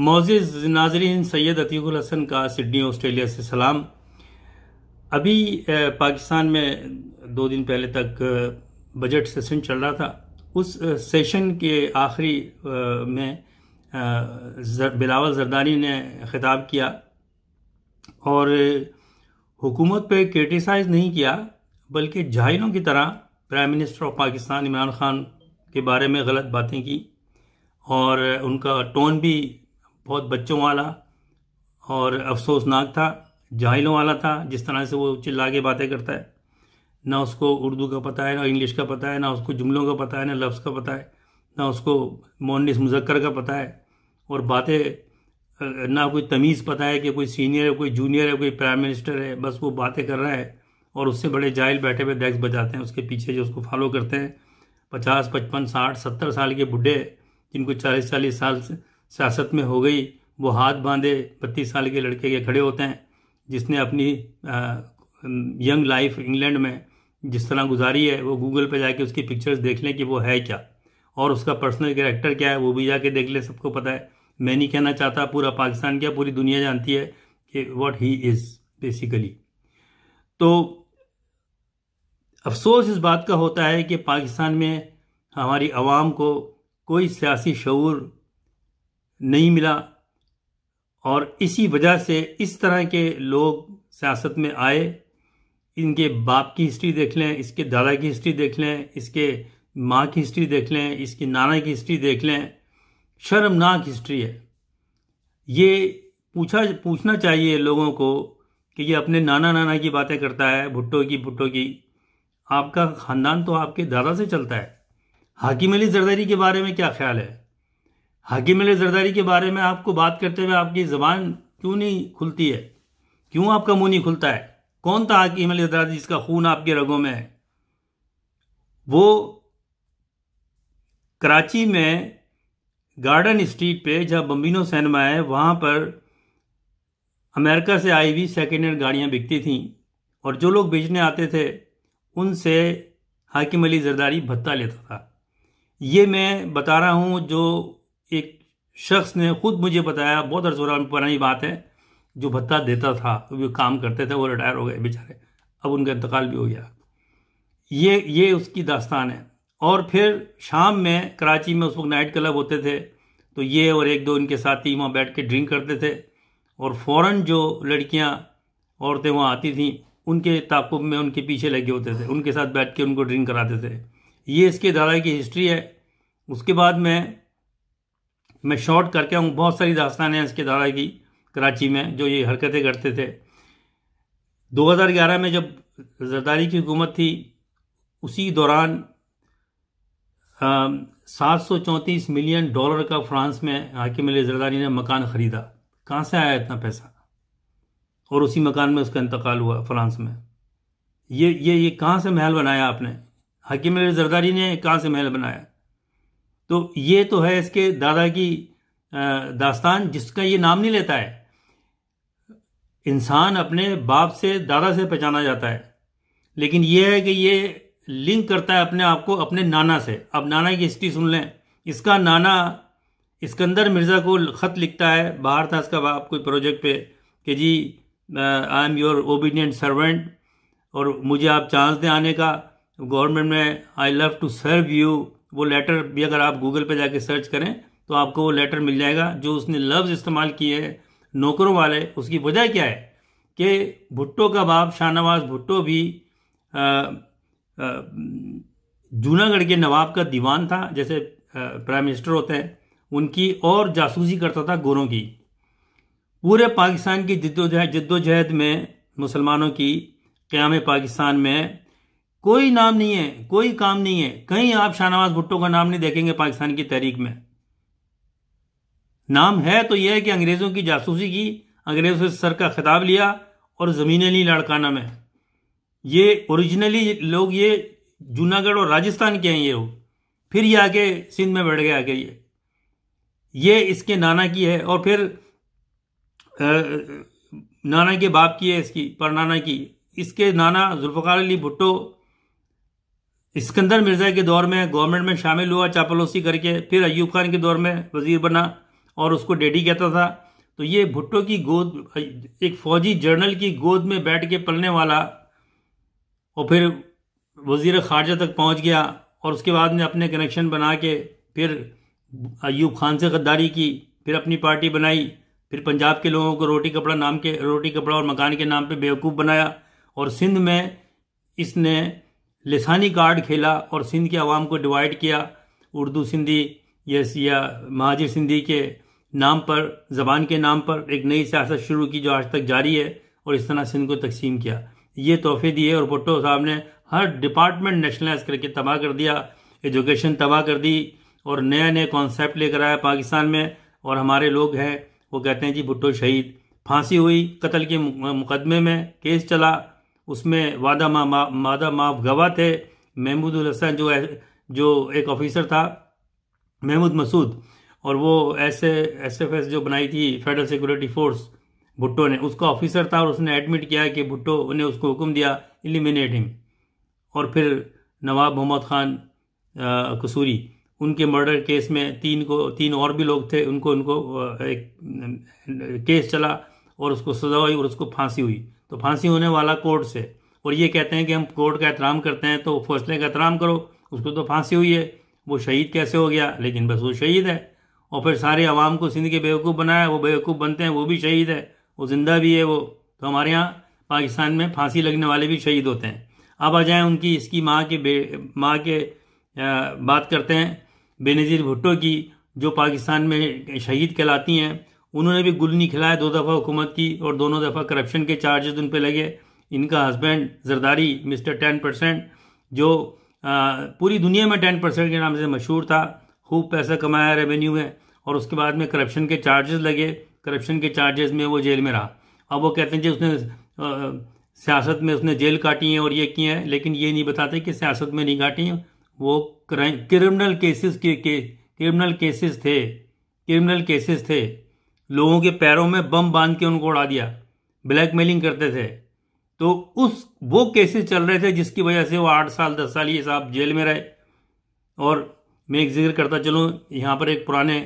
मोअज़्ज़िज़ नाज़रीन, सैयद अतीकुल हसन का Sydney Australia से सलाम। अभी पाकिस्तान में 2 दिन पहले तक बजट सेशन चल रहा था। उस सेशन के आखिरी में बिलावल ज़रदारी ने ख़िताब किया और हुकूमत पे क्रिटिसाइज़ नहीं किया, बल्कि जाहिलों की तरह prime minister of Pakistan Imran Khan के बारे में गलत बातें की और उनका टोन भी बहुत बच्चों वाला और अफसोसनाक था, जाहिलों वाला था। जिस तरह से वो चिल्ला के बातें करता है, ना उसको उर्दू का पता है, ना इंग्लिश का पता है, ना उसको जुमलों का पता है, ना लफ्ज़ का पता है, ना उसको मुअन्निस मुज़क्कर का पता है, और बातें ना कोई तमीज़ पता है कि कोई सीनियर है, कोई जूनियर है, कोई प्राइम मिनिस्टर है। बस वो बातें कर रहा है और उससे बड़े जाहिल बैठे हुए डेस्क बजाते हैं उसके पीछे, जो उसको फॉलो करते हैं। 50, 55, 60, 70 साल के बुढ़े जिनको 40 साल से सियासत में हो गई, वो हाथ बांधे 32 साल के लड़के के खड़े होते हैं, जिसने अपनी यंग लाइफ इंग्लैंड में जिस तरह गुजारी है। वो गूगल पे जाके उसकी पिक्चर्स देख लें कि वो है क्या और उसका पर्सनल कैरेक्टर क्या है, वो भी जाके देख ले, सबको पता है। मैं नहीं कहना चाहता, पूरा पाकिस्तान क्या पूरी दुनिया जानती है कि व्हाट ही इज़ बेसिकली। तो अफसोस इस बात का होता है कि पाकिस्तान में हमारी आवाम को कोई सियासी शऊर नहीं मिला और इसी वजह से इस तरह के लोग सियासत में आए। इनके बाप की हिस्ट्री देख लें, इसके दादा की हिस्ट्री देख लें, इसके माँ की हिस्ट्री देख लें, इसकी नाना की हिस्ट्री देख लें। शर्मनाक हिस्ट्री है। ये पूछना चाहिए लोगों को कि ये अपने नाना की बातें करता है, भुट्टो की। आपका ख़ानदान तो आपके दादा से चलता है। हाकिम अली जरदारी के बारे में क्या ख्याल है? हाकिम अली जरदारी के बारे में आपको बात करते हुए आपकी ज़बान क्यों नहीं खुलती है? क्यों आपका मुंह नहीं खुलता है? कौन था हाकिम अली जरदारी जिसका खून आपके रगों में है? वो कराची में गार्डन स्ट्रीट पे जहाँ बम्बिनो सिनेमा है, वहाँ पर अमेरिका से आई हुई सेकेंड हैंड गाड़ियाँ बिकती थीं और जो लोग बेचने आते थे उनसे हाकिम अली जरदारी भत्ता लेता था। ये मैं बता रहा हूँ, जो एक शख्स ने खुद मुझे बताया, बहुत अर्ज़ पुरानी बात है, जो भत्ता देता था, वो काम करते थे, वो रिटायर हो गए बेचारे, अब उनका इंतकाल भी हो गया। ये उसकी दास्तान है। और फिर शाम में कराची में उस वक्त नाइट क्लब होते थे, तो ये और 1-2 इनके साथी वहाँ बैठ के ड्रिंक करते थे और फ़ौरन जो लड़कियाँ औरतें वहाँ आती थीं उनके ताक़ुब में उनके पीछे लगे होते थे, उनके साथ बैठ के उनको ड्रिंक कराते थे। ये इसके दादा की हिस्ट्री है। उसके बाद मैं शॉर्ट करके हूँ, बहुत सारी दास्तानें हैं इसके दादा की कराची में जो ये हरकतें करते थे। 2011 में जब जरदारी की हुकूमत थी, उसी दौरान 734 मिलियन डॉलर का फ्रांस में हाकिम अली जरदारी ने मकान ख़रीदा। कहाँ से आया इतना पैसा? और उसी मकान में उसका इंतकाल हुआ फ्रांस में। ये कहाँ से महल बनाया आपने? हाकिम अली जरदारी ने कहाँ से महल बनाया? तो ये तो है इसके दादा की दास्तान, जिसका ये नाम नहीं लेता है। इंसान अपने बाप से, दादा से पहचाना जाता है, लेकिन ये है कि ये लिंक करता है अपने आप को अपने नाना से। अब नाना की हिस्ट्री सुन लें। इसका नाना इस्कंदर मिर्ज़ा को ख़त लिखता है, बाहर था इसका बाप कोई प्रोजेक्ट पे, कि ji I am your obedient servant और मुझे आप चांस दें आने का गवर्नमेंट में, I love to serve you. वो लेटर भी अगर आप गूगल पे जाके सर्च करें तो आपको वो लेटर मिल जाएगा। जो उसने लफ्ज़ इस्तेमाल किए हैं नौकरों वाले, उसकी वजह क्या है कि भुट्टो का बाप शाहनवाज भुट्टो भी जूनागढ़ के नवाब का दीवान था, जैसे प्राइम मिनिस्टर होते हैं उनकी, और जासूसी करता था गोरों की। पूरे पाकिस्तान की जद्दोजहद में, मुसलमानों की क़याम पाकिस्तान में कोई नाम नहीं है, कोई काम नहीं है। कहीं आप शाहनवाज भुट्टो का नाम नहीं देखेंगे पाकिस्तान की तहरीक में। नाम है तो यह है कि अंग्रेज़ों की जासूसी की, अंग्रेज़ों से सर का खिताब लिया और ज़मीनें ली लाड़काना में। ये ओरिजिनली लोग ये जूनागढ़ और राजस्थान के हैं ये लोग, फिर ये आके सिंध में बैठ गए आके। ये इसके नाना की है और फिर नाना के बाप की है, इसकी परनाना की। इसके नाना जुल्फ़िकार अली भुट्टो इस्कंदर मिर्ज़ा के दौर में गवर्नमेंट में शामिल हुआ चापलूसी करके, फिर अयूब खान के दौर में वज़ीर बना और उसको डैडी कहता था। तो ये भुट्टो की गोद, एक फौजी जर्नल की गोद में बैठ के पलने वाला, और फिर वजीर खारजा तक पहुंच गया, और उसके बाद में अपने कनेक्शन बना के फिर अयूब खान से गद्दारी की, फिर अपनी पार्टी बनाई, फिर पंजाब के लोगों को रोटी कपड़ा और मकान के नाम पे बेवकूफ़ बनाया, और सिंध में इसने लिसानी कार्ड खेला और सिंध के अवाम को डिवाइड किया, उर्दू सिंधी या महाजिर सिंधी के नाम पर, ज़बान के नाम पर एक नई सियासत शुरू की जो आज तक जारी है, और इस तरह सिंध को तकसीम किया। ये तोहफे दिए, और भुट्टो साहब ने हर डिपार्टमेंट नेशनलाइज करके तबाह कर दिया, एजुकेशन तबाह कर दी, और नए नए कॉन्सेप्ट लेकर आया पाकिस्तान में। और हमारे लोग हैं वो कहते हैं जी भुट्टो शहीद। फांसी हुई, कत्ल के मुकदमे में केस चला, उसमें वादा माफ गवाह थे महमूद उल हसन, जो एक ऑफिसर था महमूद मसूद, और वो SFS जो बनाई थी फेडरल सिक्योरिटी फोर्स, भुट्टो ने उसका ऑफिसर था, और उसने एडमिट किया कि भुट्टो ने उसको हुक्म दिया एलिमिनेट हिम। और फिर नवाब मोहम्मद खान कसूरी, उनके मर्डर केस में तीन और भी लोग थे, उनको एक केस चला और उसको सजा हुई और उसको फांसी हुई। तो फांसी होने वाला कोर्ट से, और ये कहते हैं कि हम कोर्ट का एहतराम करते हैं, तो फैसले का एहतराम करो, उसको तो फांसी हुई है, वो शहीद कैसे हो गया? लेकिन बस वो शहीद है। और फिर सारे अवाम को सिंध के बेवकूफ़ बनाया, वो बेवकूफ़ बनते हैं, वो भी शहीद है, वो जिंदा भी है वो। तो हमारे यहाँ पाकिस्तान में फांसी लगने वाले भी शहीद होते हैं। अब आ जाएं उनकी इसकी माँ के बात करते हैं बेनज़ीर भुट्टो की, जो पाकिस्तान में शहीद कहलाती हैं। उन्होंने भी गुल नहीं खिलाया, 2 दफ़ा हुकूमत की, और दोनों दफ़ा करप्शन के चार्जेस उन पे लगे। इनका हस्बैंड जरदारी मिस्टर 10%, जो पूरी दुनिया में 10% के नाम से मशहूर था, खूब पैसा कमाया रेवेन्यू में, और उसके बाद में करप्शन के चार्जेस लगे, करप्शन के चार्जेस में वो जेल में रहा। अब वो कहते हैं जी उसने सियासत में उसने जेल काटी है और ये किए हैं, लेकिन ये नहीं बताते कि सियासत में नहीं काटी हैं, वो क्रिमिनल केसेस थे। लोगों के पैरों में बम बांध के उनको उड़ा दिया, ब्लैकमेलिंग करते थे। तो वो केसेस चल रहे थे जिसकी वजह से वो 8 साल 10 साल ये साहब जेल में रहे। और मैं एक जिक्र करता चलूँ, यहाँ पर एक पुराने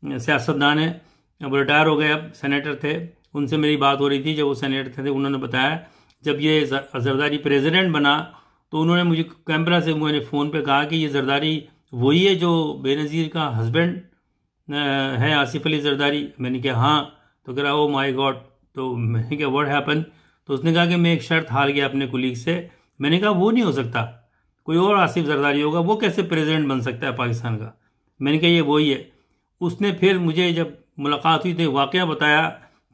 सियासतदान हैं, अब रिटायर हो गए, अब सेनेटर थे, उनसे मेरी बात हो रही थी जब वो सेनेटर थे। उन्होंने बताया जब ये जरदारी प्रेसिडेंट बना तो उन्होंने मुझे कैमरा से मैंने फ़ोन पे कहा कि ये जरदारी वही है जो बेनज़ीर का हस्बैंड है, आसिफ अली जरदारी। मैंने कहा हाँ। तो कह रहा ओ माय गॉड। तो मैंने कहा व्हाट हैपन? तो उसने कहा कि मैं एक शर्त हार गया अपने कुलीग से। मैंने कहा वो नहीं हो सकता, कोई और आसिफ जरदारी होगा, वो कैसे प्रेसिडेंट बन सकता है पाकिस्तान का? मैंने कहा ये वही है। उसने फिर मुझे जब मुलाकात हुई तो वाक़या बताया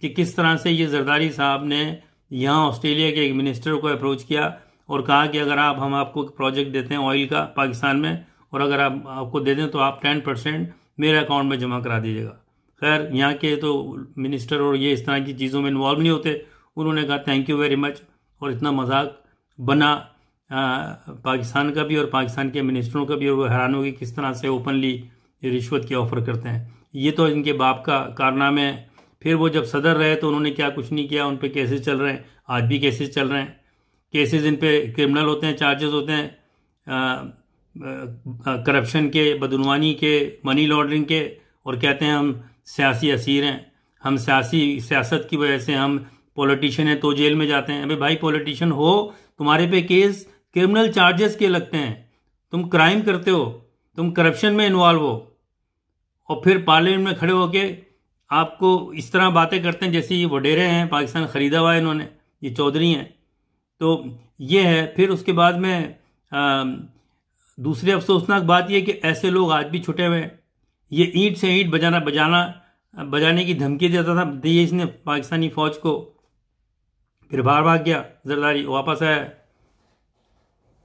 कि किस तरह से ये जरदारी साहब ने यहाँ ऑस्ट्रेलिया के एक मिनिस्टर को अप्रोच किया और कहा कि अगर हम आपको प्रोजेक्ट देते हैं ऑयल का पाकिस्तान में, और अगर आपको दे दें तो आप 10% मेरे अकाउंट में जमा करा दीजिएगा। खैर यहाँ के तो मिनिस्टर और ये इस तरह की चीज़ों में इन्वॉल्व नहीं होते। उन्होंने कहा थैंक यू वेरी मच, और इतना मजाक बना पाकिस्तान का भी और पाकिस्तान के मिनिस्टरों का भी, और वो हैरान हो गई किस तरह से ओपनली रिश्वत की ऑफ़र करते हैं। ये तो इनके बाप का कारनामे है। फिर वो जब सदर रहे तो उन्होंने क्या कुछ नहीं किया, उन पे केसेस चल रहे हैं, आज भी केसेस चल रहे हैं। केसेस इन पे क्रिमिनल होते हैं, चार्जेस होते हैं करप्शन के, बदनवानी के, मनी लॉन्ड्रिंग के, और कहते हैं हम सियासी असीर हैं, हम सियासत की वजह से हम पॉलिटिशियन हैं तो जेल में जाते हैं। अबे भाई पॉलिटिशियन हो, तुम्हारे पे केस क्रिमिनल चार्जेस के लगते हैं, तुम क्राइम करते हो, तुम करप्शन में इन्वॉल्व हो, और फिर पार्लियामेंट में खड़े होके आपको इस तरह बातें करते हैं जैसे ये वडेरे हैं, पाकिस्तान खरीदा हुआ है इन्होंने, ये चौधरी हैं। तो ये है। फिर उसके बाद में दूसरी अफसोसनाक बात यह कि ऐसे लोग आज भी छुटे हुए हैं। ये ईंट से ईंट बजाने की धमकी देता था, दी इसने पाकिस्तानी फौज को, फिर बाहर भाग गया जरदारी, वापस आया,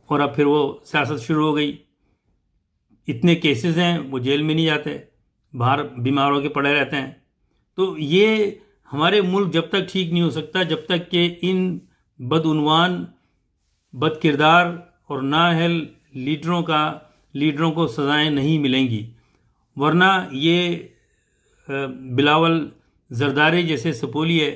और अब फिर वो सियासत शुरू हो गई। इतने केसेस हैं, वो जेल में नहीं जाते, बाहर बीमार होकर पड़े रहते हैं। तो ये हमारे मुल्क जब तक ठीक नहीं हो सकता जब तक कि इन बदउनवान, बदकिरदार और नाअहल लीडरों को सजाएं नहीं मिलेंगी। वरना ये बिलावल जरदारी जैसे सपोलिए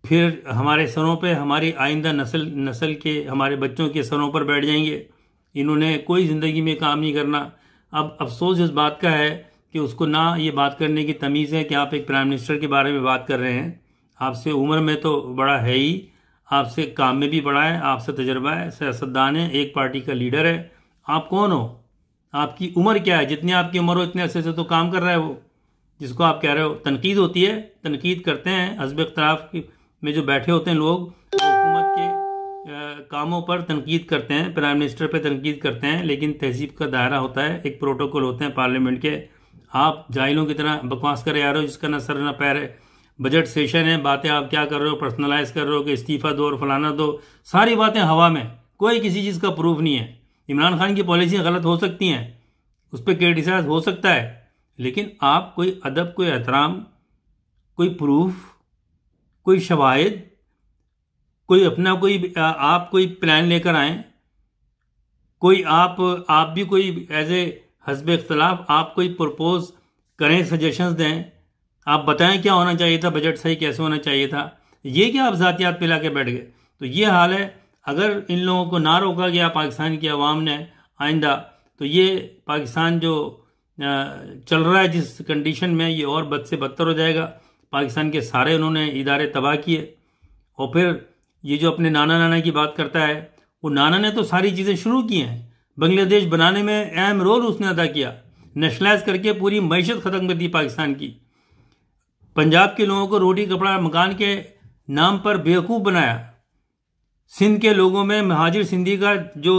फिर हमारे सरों पे, हमारी आइंदा नस्ल के, हमारे बच्चों के सरों पर बैठ जाएंगे। इन्होंने कोई ज़िंदगी में काम नहीं करना। अब अफसोस इस बात का है कि उसको ना ये बात करने की तमीज़ है कि आप एक प्राइम मिनिस्टर के बारे में बात कर रहे हैं। आपसे उम्र में तो बड़ा है ही, आपसे काम में भी बड़ा है, आपसे तजर्बा है, सियासतदान है, एक पार्टी का लीडर है। आप कौन हो? आपकी उम्र क्या है? जितनी आपकी उम्र हो इतने अरसे से तो काम कर रहा है वो, जिसको आप कह रहे हो। तनकीद होती है, तनकीद करते हैं हज़ब इख्तिलाफ में जो बैठे होते हैं लोग, हुकूमत के कामों पर तनकीद करते हैं, प्राइम मिनिस्टर पे तनकीद करते हैं, लेकिन तहजीब का दायरा होता है, एक प्रोटोकॉल होते हैं पार्लियामेंट के। आप जाहिलों की तरह बकवास करे आ रहे हो जिसका ना सर ना पैर है। बजट सेशन है, बातें आप क्या कर रहे हो, पर्सनलाइज कर रहे हो कि इस्तीफा दो और फलाना दो, सारी बातें हवा में, कोई किसी चीज़ का प्रूफ नहीं है। इमरान खान की पॉलिसियाँ गलत हो सकती हैं, उस पर क्रिटिसाइज हो सकता है, लेकिन आप कोई अदब, कोई एहतराम, कोई प्रूफ, कोई शवाहिद, कोई अपना कोई आप कोई प्लान लेकर आए, कोई आप भी कोई एज ए हस्ब इख्तिलाफ आप कोई प्रपोज करें, सजेशंस दें, आप बताएं क्या होना चाहिए था, बजट सही कैसे होना चाहिए था। ये क्या आप जातियात पिला के बैठ गए? तो ये हाल है। अगर इन लोगों को ना रोका गया पाकिस्तान की आवाम ने आइंदा, तो ये पाकिस्तान जो चल रहा है जिस कंडीशन में, ये और बद से बदतर हो जाएगा। पाकिस्तान के सारे उन्होंने इदारे तबाह किए। और फिर ये जो अपने नाना नाना की बात करता है, वो नाना ने तो सारी चीज़ें शुरू की हैं। बांग्लादेश बनाने में अहम रोल उसने अदा किया, नेशनलाइज करके पूरी मईशत ख़त्म कर दी पाकिस्तान की। पंजाब के लोगों को रोटी कपड़ा मकान के नाम पर बेवकूफ़ बनाया। सिंध के लोगों में महाजिर सिंधी का जो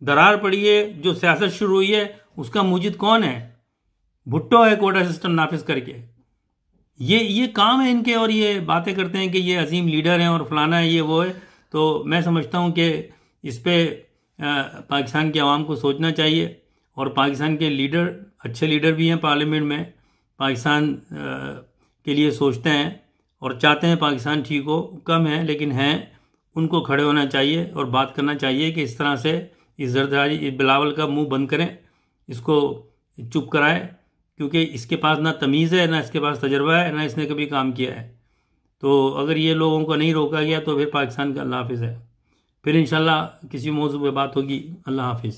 दरार पड़ी है, जो सियासत शुरू हुई है, उसका मुजिद कौन है? भुट्टो है, कोटा सिस्टम नाफिज करके। ये काम है इनके, और ये बातें करते हैं कि ये अजीम लीडर हैं और फलाना है, ये वो है। तो मैं समझता हूँ कि इस पे पाकिस्तान की आवाम को सोचना चाहिए। और पाकिस्तान के लीडर अच्छे लीडर भी हैं पार्लियामेंट में, पाकिस्तान के लिए सोचते हैं और चाहते हैं पाकिस्तान ठीक हो। कम है लेकिन हैं, उनको खड़े होना चाहिए और बात करना चाहिए कि इस तरह से इस जरदारी, इस बिलावल का मुंह बंद करें, इसको चुप कराएं, क्योंकि इसके पास ना तमीज़ है, ना इसके पास तजर्बा है, ना इसने कभी काम किया है। तो अगर ये लोगों को नहीं रोका गया तो फिर पाकिस्तान का अल्लाह हाफिज़ है। फिर इंशाल्लाह किसी मौजू पे बात होगी। अल्लाह हाफिज़।